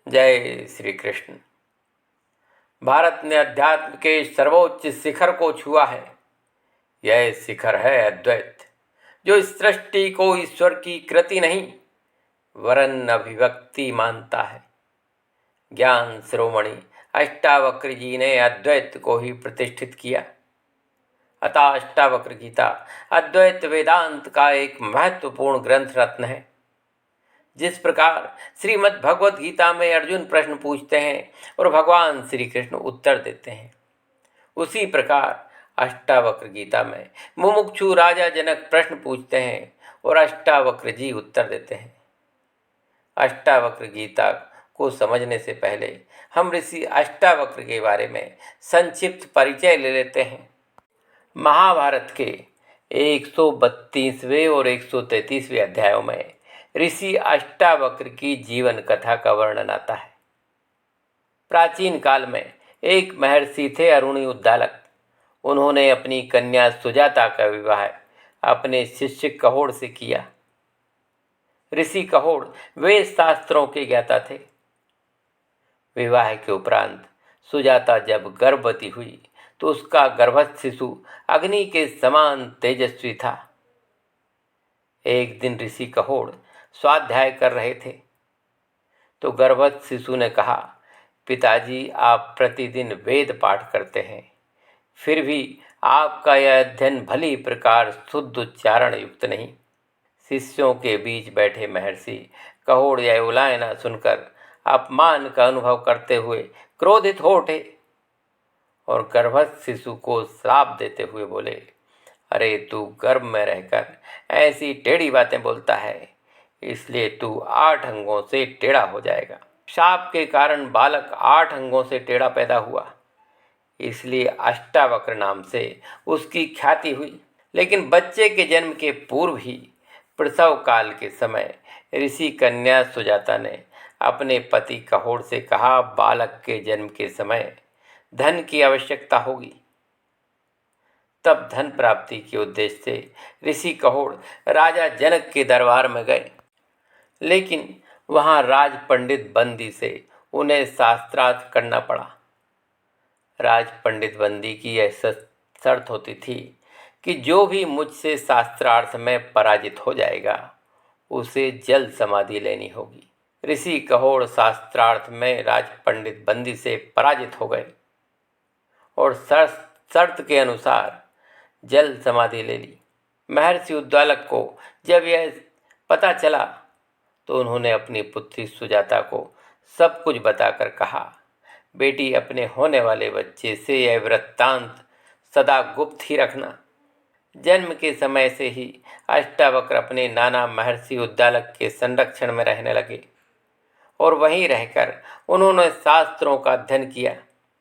जय श्री कृष्ण। भारत ने अध्यात्म के सर्वोच्च शिखर को छुआ है। यह शिखर है अद्वैत, जो सृष्टि को ईश्वर की कृति नहीं वरन अभिव्यक्ति मानता है। ज्ञान शिरोमणि अष्टावक्र जी ने अद्वैत को ही प्रतिष्ठित किया। अतः अष्टावक्र गीता अद्वैत वेदांत का एक महत्वपूर्ण ग्रंथ रत्न है। जिस प्रकार श्रीमद् भगवत गीता में अर्जुन प्रश्न पूछते हैं और भगवान श्री कृष्ण उत्तर देते हैं, उसी प्रकार अष्टावक्र गीता में मुमुक्षु राजा जनक प्रश्न पूछते हैं और अष्टावक्र जी उत्तर देते हैं। अष्टावक्र गीता को समझने से पहले हम ऋषि अष्टावक्र के बारे में संक्षिप्त परिचय ले लेते हैं। महाभारत के 132वें और 133वें अध्यायों में ऋषि अष्टावक्र की जीवन कथा का वर्णन आता है। प्राचीन काल में एक महर्षि थे अरुणि उद्दालक। उन्होंने अपनी कन्या सुजाता का विवाह अपने शिष्य कहोड़ से किया। ऋषि कहोड़ वेद शास्त्रों के ज्ञाता थे। विवाह के उपरांत सुजाता जब गर्भवती हुई तो उसका गर्भस्थ शिशु अग्नि के समान तेजस्वी था। एक दिन ऋषि कहोड़ स्वाध्याय कर रहे थे तो गर्भस्थ शिशु ने कहा, पिताजी आप प्रतिदिन वेद पाठ करते हैं, फिर भी आपका यह अध्ययन भली प्रकार शुद्ध उच्चारण युक्त नहीं। शिष्यों के बीच बैठे महर्षि कहोड़ यह उलायना सुनकर अपमान का अनुभव करते हुए क्रोधित हो उठे और गर्भस्थ शिशु को श्राप देते हुए बोले, अरे तू गर्भ में रहकर ऐसी टेढ़ी बातें बोलता है, इसलिए तू 8 अंगों से टेढ़ा हो जाएगा। शाप के कारण बालक 8 अंगों से टेढ़ा पैदा हुआ, इसलिए अष्टावक्र नाम से उसकी ख्याति हुई। लेकिन बच्चे के जन्म के पूर्व ही प्रसव काल के समय ऋषि कन्या सुजाता ने अपने पति कहोड़ से कहा, बालक के जन्म के समय धन की आवश्यकता होगी। तब धन प्राप्ति के उद्देश्य से ऋषि कहोड़ राजा जनक के दरबार में गए, लेकिन वहाँ राज पंडित बंदी से उन्हें शास्त्रार्थ करना पड़ा। राज पंडित बंदी की यह शर्त होती थी कि जो भी मुझसे शास्त्रार्थ में पराजित हो जाएगा उसे जल समाधि लेनी होगी। ऋषि कहोड़ शास्त्रार्थ में राज पंडित बंदी से पराजित हो गए और शर्त के अनुसार जल समाधि ले ली। महर्षि उद्दालक को जब यह पता चला तो उन्होंने अपनी पुत्री सुजाता को सब कुछ बताकर कहा, बेटी अपने होने वाले बच्चे से यह वृत्तांत सदा गुप्त ही रखना। जन्म के समय से ही अष्टावक्र अपने नाना महर्षि उद्दालक के संरक्षण में रहने लगे और वहीं रहकर उन्होंने शास्त्रों का अध्ययन किया।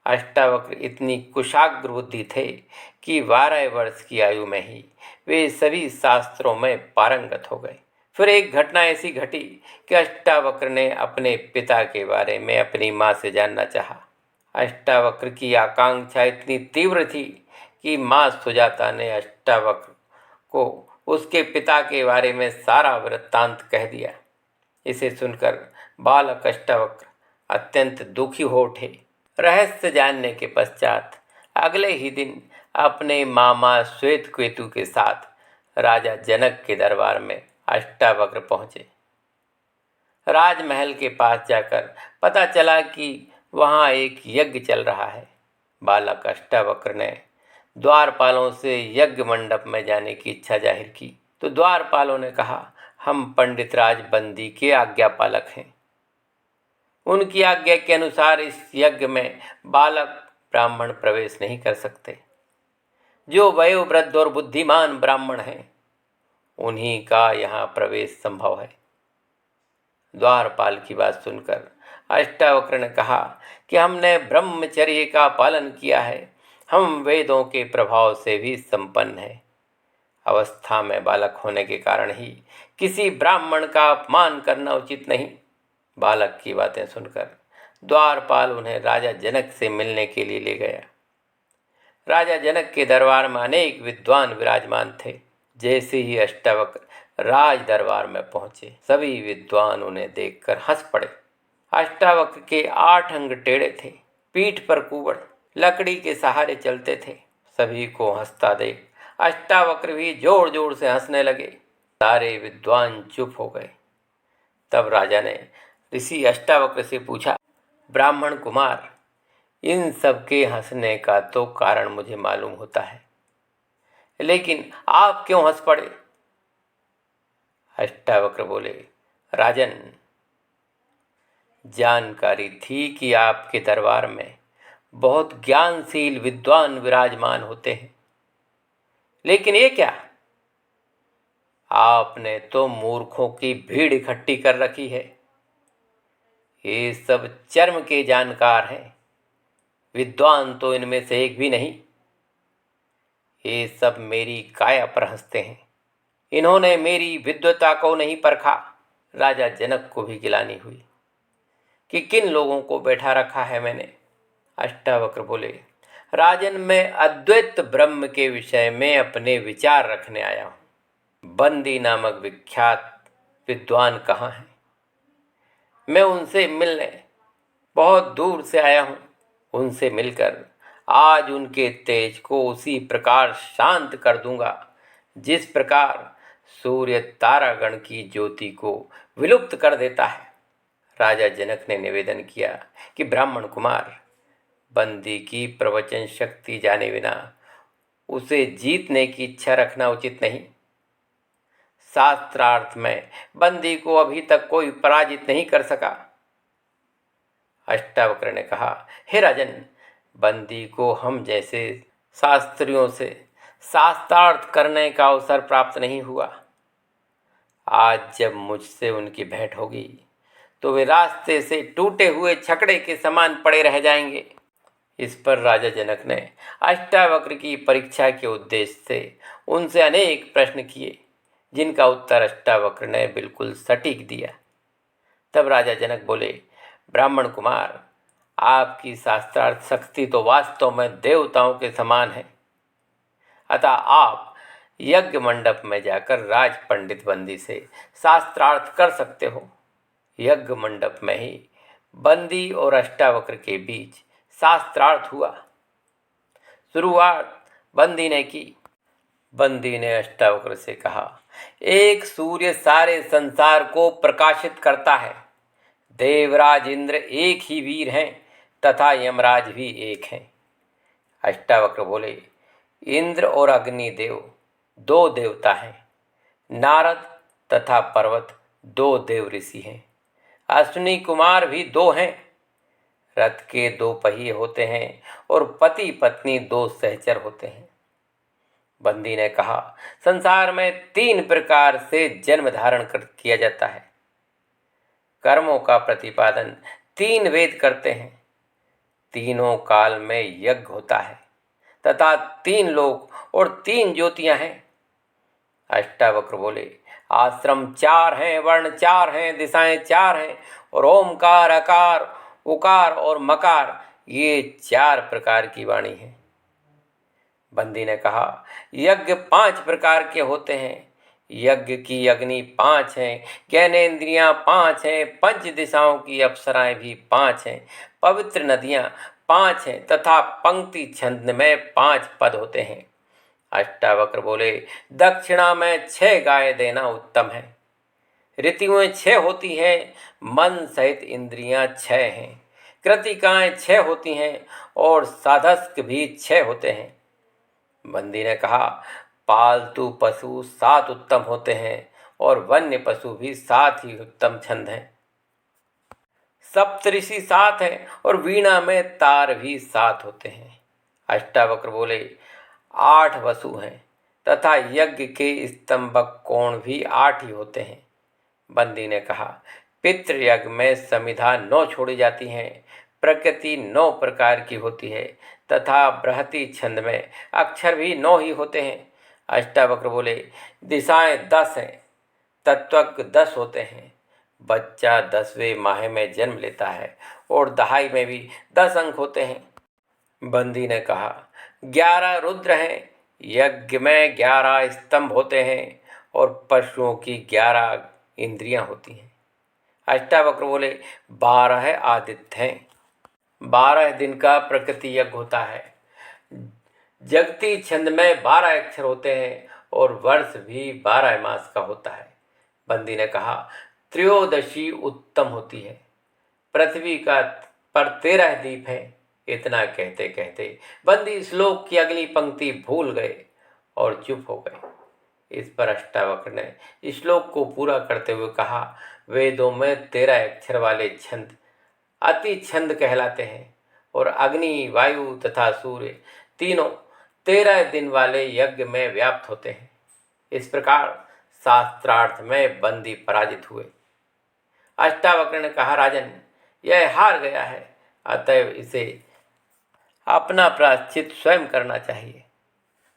अष्टावक्र इतनी कुशाग्र बुद्धि थे कि 12 वर्ष की आयु में ही वे सभी शास्त्रों में पारंगत हो गए। फिर एक घटना ऐसी घटी कि अष्टावक्र ने अपने पिता के बारे में अपनी माँ से जानना चाहा। अष्टावक्र की आकांक्षा इतनी तीव्र थी कि माँ सुजाता ने अष्टावक्र को उसके पिता के बारे में सारा वृत्तांत कह दिया। इसे सुनकर बालक अष्टावक्र अत्यंत दुखी हो उठे। रहस्य जानने के पश्चात अगले ही दिन अपने मामा श्वेतकेतु के साथ राजा जनक के दरबार में अष्टावक्र पहुँचे। राजमहल के पास जाकर पता चला कि वहाँ एक यज्ञ चल रहा है। बालक अष्टावक्र ने द्वारपालों से यज्ञ मंडप में जाने की इच्छा जाहिर की तो द्वारपालों ने कहा, हम पंडित राज बंदी के आज्ञा पालक हैं, उनकी आज्ञा के अनुसार इस यज्ञ में बालक ब्राह्मण प्रवेश नहीं कर सकते। जो वयोवृद्ध और बुद्धिमान ब्राह्मण हैं उन्हीं का यहाँ प्रवेश संभव है। द्वारपाल की बात सुनकर अष्टावक्र ने कहा कि हमने ब्रह्मचर्य का पालन किया है, हम वेदों के प्रभाव से भी संपन्न हैं। अवस्था में बालक होने के कारण ही किसी ब्राह्मण का अपमान करना उचित नहीं। बालक की बातें सुनकर द्वारपाल उन्हें राजा जनक से मिलने के लिए ले गया। राजा जनक के दरबार में अनेक विद्वान विराजमान थे। जैसे ही अष्टावक्र राज दरबार में पहुंचे, सभी विद्वान उन्हें देखकर हंस पड़े अष्टावक्र के 8 अंग टेढ़े थे, पीठ पर कुबड़, लकड़ी के सहारे चलते थे। सभी को हंसता देख अष्टावक्र भी जोर जोर से हंसने लगे। सारे विद्वान चुप हो गए। तब राजा ने ऋषि अष्टावक्र से पूछा, ब्राह्मण कुमार, इन सबके हंसने का तो कारण मुझे मालूम होता है, लेकिन आप क्यों हंस पड़े? अष्टावक्र बोले, राजन, जानकारी थी कि आपके दरबार में बहुत ज्ञानशील विद्वान विराजमान होते हैं, लेकिन ये क्या, आपने तो मूर्खों की भीड़ इकट्ठी कर रखी है। ये सब चर्म के जानकार हैं, विद्वान तो इनमें से एक भी नहीं। ये सब मेरी काया पर हंसते हैं, इन्होंने मेरी विद्वता को नहीं परखा। राजा जनक को भी गिलानी हुई कि किन लोगों को बैठा रखा है मैंने। अष्टावक्र बोले, राजन, मैं अद्वैत ब्रह्म के विषय में अपने विचार रखने आया हूँ। बंदी नामक विख्यात विद्वान कहाँ हैं? मैं उनसे मिलने बहुत दूर से आया हूँ। उनसे मिलकर आज उनके तेज को उसी प्रकार शांत कर दूंगा जिस प्रकार सूर्य तारागण की ज्योति को विलुप्त कर देता है। राजा जनक ने निवेदन किया कि ब्राह्मण कुमार, बंदी की प्रवचन शक्ति जाने बिना उसे जीतने की इच्छा रखना उचित नहीं। शास्त्रार्थ में बंदी को अभी तक कोई पराजित नहीं कर सका। अष्टावक्र ने कहा, हे राजन, बंदी को हम जैसे शास्त्रियों से शास्त्रार्थ करने का अवसर प्राप्त नहीं हुआ। आज जब मुझसे उनकी भेंट होगी तो वे रास्ते से टूटे हुए छकड़े के समान पड़े रह जाएंगे। इस पर राजा जनक ने अष्टावक्र की परीक्षा के उद्देश्य से उनसे अनेक प्रश्न किए, जिनका उत्तर अष्टावक्र ने बिल्कुल सटीक दिया। तब राजा जनक बोले, ब्राह्मण कुमार, आपकी शास्त्रार्थ शक्ति तो वास्तव में देवताओं के समान है। अतः आप यज्ञ मंडप में जाकर राज पंडित बंदी से शास्त्रार्थ कर सकते हो। यज्ञ मंडप में ही बंदी और अष्टावक्र के बीच शास्त्रार्थ हुआ। शुरुआत बंदी ने की। बंदी ने अष्टावक्र से कहा, एक सूर्य सारे संसार को प्रकाशित करता है। देवराज इंद्र एक ही वीर हैं तथा यमराज भी एक हैं। अष्टावक्र बोले, इंद्र और अग्निदेव 2 देवता हैं, नारद तथा पर्वत 2 देव ऋषि हैं, अश्विनी कुमार भी 2 हैं। रथ के 2 पहिए होते हैं और पति पत्नी 2 सहचर होते हैं। बंदी ने कहा, संसार में 3 प्रकार से जन्म धारण किया जाता है। कर्मों का प्रतिपादन 3 वेद करते हैं। तीनों काल में यज्ञ होता है तथा 3 लोक और 3 ज्योतियां हैं। अष्टावक्र बोले, आश्रम 4 हैं, वर्ण 4 हैं, दिशाएं 4 हैं, और ओमकार, अकार, उकार और मकार, ये 4 प्रकार की वाणी है। बंदी ने कहा, यज्ञ 5 प्रकार के होते हैं। यज्ञ की अग्नि 5 हैं, ज्ञानेंद्रियां 5 हैं, 5 दिशाओं की अप्सराएं भी 5 हैं, पवित्र नदियां 5 हैं तथा पंक्ति छंद में 5 पद होते हैं। अष्टावक्र बोले, दक्षिणा में 6 गाय देना उत्तम है। ऋतुएं 6 होती हैं, मन सहित इंद्रियां 6 हैं, कृतिकाएं 6 होती हैं और साधस्क भी 6 होते हैं। बंदी ने कहा, पालतू पशु 7 उत्तम होते हैं और वन्य पशु भी 7 ही उत्तम छंद हैं। सप्तऋषि 7 हैं और वीणा में तार भी 7 होते हैं। अष्टावक्र बोले, 8 वसु हैं तथा यज्ञ के स्तंभक कोण भी 8 ही होते हैं। बंदी ने कहा, पितृयज्ञ में समिधा 9 छोड़ी जाती हैं, प्रकृति 9 प्रकार की होती है तथा बृहति छंद में अक्षर भी 9 ही होते हैं। अष्टावक्र बोले, दिशाएं 10 हैं, तत्वज्ञ 10 होते हैं, बच्चा 10वें माह में जन्म लेता है और दहाई में भी 10 अंक होते हैं। बंदी ने कहा, 11 रुद्र हैं, यज्ञ में 11 स्तंभ होते हैं और पशुओं की 11 इंद्रियां होती हैं। अष्टावक्र बोले, 12 आदित्य हैं, 12 दिन का प्रकृति यज्ञ होता है। जगती छंद में 12 अक्षर होते हैं और वर्ष भी 12 मास का होता है। बंदी ने कहा, त्रयोदशी उत्तम होती है, पृथ्वी का पर 13 दीप है। इतना कहते कहते बंदी श्लोक की अगली पंक्ति भूल गए और चुप हो गए। इस पर अष्टावक्र ने श्लोक को पूरा करते हुए कहा, वेदों में 13 अक्षर वाले छंद अति छंद कहलाते हैं और अग्नि, वायु तथा सूर्य तीनों 13 दिन वाले यज्ञ में व्याप्त होते हैं। इस प्रकार शास्त्रार्थ में बंदी पराजित हुए। अष्टावक्र ने कहा, राजन, यह हार गया है, अतएव इसे अपना प्रायश्चित स्वयं करना चाहिए।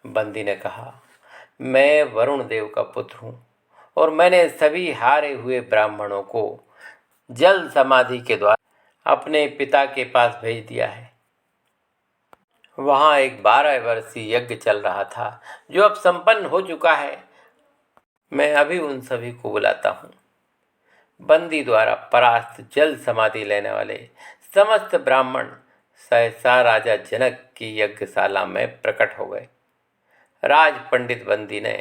बंदी ने कहा, मैं वरुण देव का पुत्र हूँ और मैंने सभी हारे हुए ब्राह्मणों को जल समाधि के द्वारा अपने पिता के पास भेज दिया है। वहाँ एक 12 वर्षीय यज्ञ चल रहा था जो अब संपन्न हो चुका है। मैं अभी उन सभी को बुलाता हूँ। बंदी द्वारा परास्त जल समाधि लेने वाले समस्त ब्राह्मण सहसा राजा जनक की यज्ञशाला में प्रकट हो गए। राज पंडित बंदी ने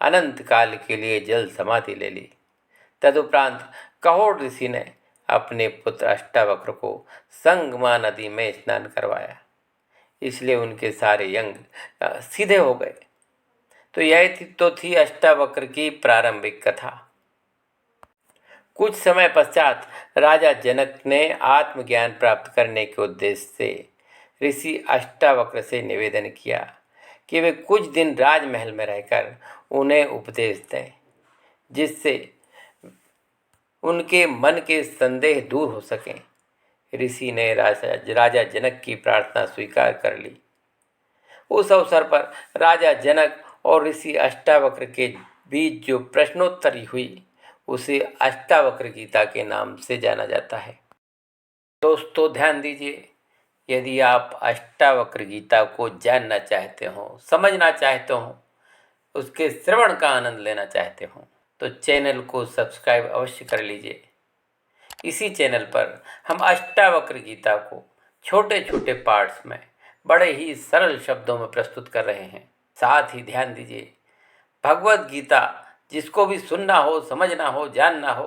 अनंत काल के लिए जल समाधि ले ली। तदुपरांत कहोड़ ऋषि ने अपने पुत्र अष्टावक्र को संगमा नदी में स्नान करवाया, इसलिए उनके सारे अंग सीधे हो गए। तो यह थी अष्टावक्र की प्रारंभिक कथा। कुछ समय पश्चात राजा जनक ने आत्मज्ञान प्राप्त करने के उद्देश्य से ऋषि अष्टावक्र से निवेदन किया कि वे कुछ दिन राजमहल में रहकर उन्हें उपदेश दें, जिससे उनके मन के संदेह दूर हो सकें। ऋषि ने राजा जनक की प्रार्थना स्वीकार कर ली। उस अवसर पर राजा जनक और ऋषि अष्टावक्र के बीच जो प्रश्नोत्तरी हुई उसे अष्टावक्र गीता के नाम से जाना जाता है। दोस्तों, ध्यान दीजिए, यदि आप अष्टावक्र गीता को जानना चाहते हो, समझना चाहते हो, उसके श्रवण का आनंद लेना चाहते हो, तो चैनल को सब्सक्राइब अवश्य कर लीजिए। इसी चैनल पर हम अष्टावक्र गीता को छोटे छोटे पार्ट्स में बड़े ही सरल शब्दों में प्रस्तुत कर रहे हैं। साथ ही ध्यान दीजिए, भगवत गीता जिसको भी सुनना हो, समझना हो, जानना हो,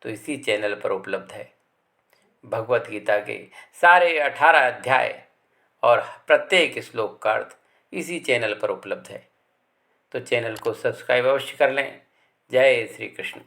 तो इसी चैनल पर उपलब्ध है। भगवत गीता के सारे 18 अध्याय और प्रत्येक श्लोक का अर्थ इसी चैनल पर उपलब्ध है। तो चैनल को सब्सक्राइब अवश्य कर लें। जय श्री कृष्ण।